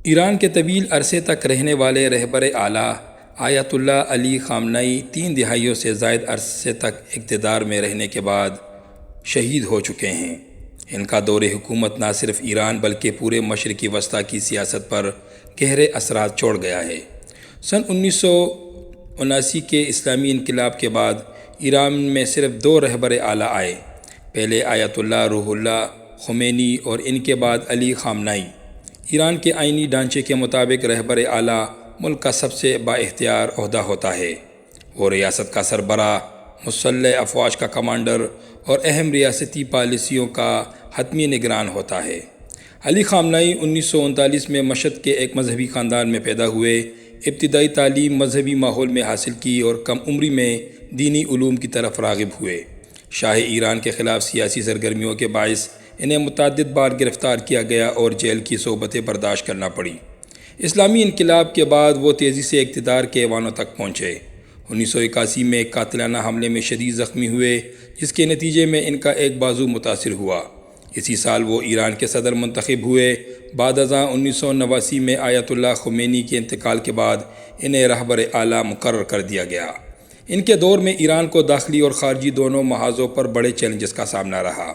ایران کے طویل عرصے تک رہنے والے رہبر اعلیٰ آیت اللہ علی خامنئی 3 دہائیوں سے زائد عرصے تک اقتدار میں رہنے کے بعد شہید ہو چکے ہیں۔ ان کا دور حکومت نہ صرف ایران بلکہ پورے مشرقی وسطیٰ کی سیاست پر گہرے اثرات چھوڑ گیا ہے۔ سن 1979 کے اسلامی انقلاب کے بعد ایران میں صرف 2 رہبر اعلیٰ آئے، پہلے آیت اللہ روح اللہ خمینی اور ان کے بعد علی خامنئی۔ ایران کے آئینی ڈھانچے کے مطابق رہبر اعلیٰ ملک کا سب سے بااختیار عہدہ ہوتا ہے۔ وہ ریاست کا سربراہ، مسلح افواج کا کمانڈر اور اہم ریاستی پالیسیوں کا حتمی نگران ہوتا ہے۔ علی خامنئی 1939 میں مشہد کے ایک مذہبی خاندان میں پیدا ہوئے۔ ابتدائی تعلیم مذہبی ماحول میں حاصل کی اور کم عمری میں دینی علوم کی طرف راغب ہوئے۔ شاہ ایران کے خلاف سیاسی سرگرمیوں کے باعث انہیں متعدد بار گرفتار کیا گیا اور جیل کی صحبتیں برداشت کرنا پڑی۔ اسلامی انقلاب کے بعد وہ تیزی سے اقتدار کے ایوانوں تک پہنچے۔ 1981 میں ایک قاتلانہ حملے میں شدید زخمی ہوئے، جس کے نتیجے میں ان کا ایک بازو متاثر ہوا۔ اسی سال وہ ایران کے صدر منتخب ہوئے۔ بعد ازاں 1989 میں آیت اللہ خمینی کے انتقال کے بعد انہیں رہبر اعلیٰ مقرر کر دیا گیا۔ ان کے دور میں ایران کو داخلی اور خارجی دونوں محاذوں پر بڑے چیلنجز کا سامنا رہا۔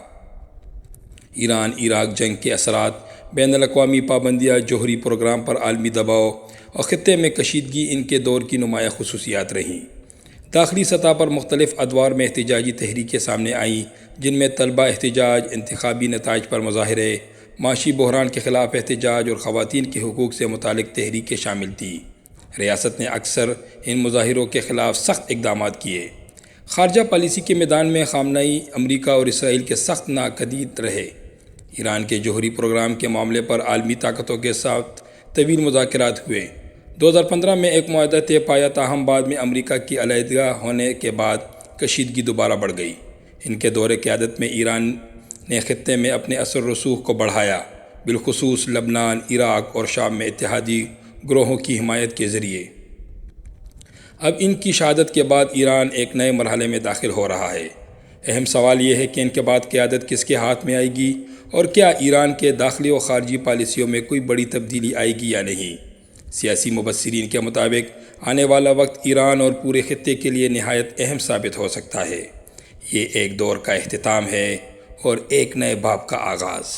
ایران عراق جنگ کے اثرات، بین الاقوامی پابندیاں، جوہری پروگرام پر عالمی دباؤ اور خطے میں کشیدگی ان کے دور کی نمایاں خصوصیات رہیں۔ داخلی سطح پر مختلف ادوار میں احتجاجی تحریکیں سامنے آئیں، جن میں طلبہ احتجاج، انتخابی نتائج پر مظاہرے، معاشی بحران کے خلاف احتجاج اور خواتین کے حقوق سے متعلق تحریکیں شامل تھیں۔ ریاست نے اکثر ان مظاہروں کے خلاف سخت اقدامات کیے۔ خارجہ پالیسی کے میدان میں خامنئی امریکہ اور اسرائیل کے سخت ناقدین رہے۔ ایران کے جوہری پروگرام کے معاملے پر عالمی طاقتوں کے ساتھ طویل مذاکرات ہوئے۔ 2015 میں ایک معاہدہ طے پایا، تاہم بعد میں امریکہ کی علیحدگی ہونے کے بعد کشیدگی دوبارہ بڑھ گئی۔ ان کے دور قیادت میں ایران نے خطے میں اپنے اثر رسوخ کو بڑھایا، بالخصوص لبنان، عراق اور شام میں اتحادی گروہوں کی حمایت کے ذریعے۔ اب ان کی شہادت کے بعد ایران ایک نئے مرحلے میں داخل ہو رہا ہے۔ اہم سوال یہ ہے کہ ان کے بعد قیادت کس کے ہاتھ میں آئے گی، اور کیا ایران کے داخلی و خارجی پالیسیوں میں کوئی بڑی تبدیلی آئے گی یا نہیں۔ سیاسی مبصرین کے مطابق آنے والا وقت ایران اور پورے خطے کے لیے نہایت اہم ثابت ہو سکتا ہے۔ یہ ایک دور کا اختتام ہے اور ایک نئے باب کا آغاز۔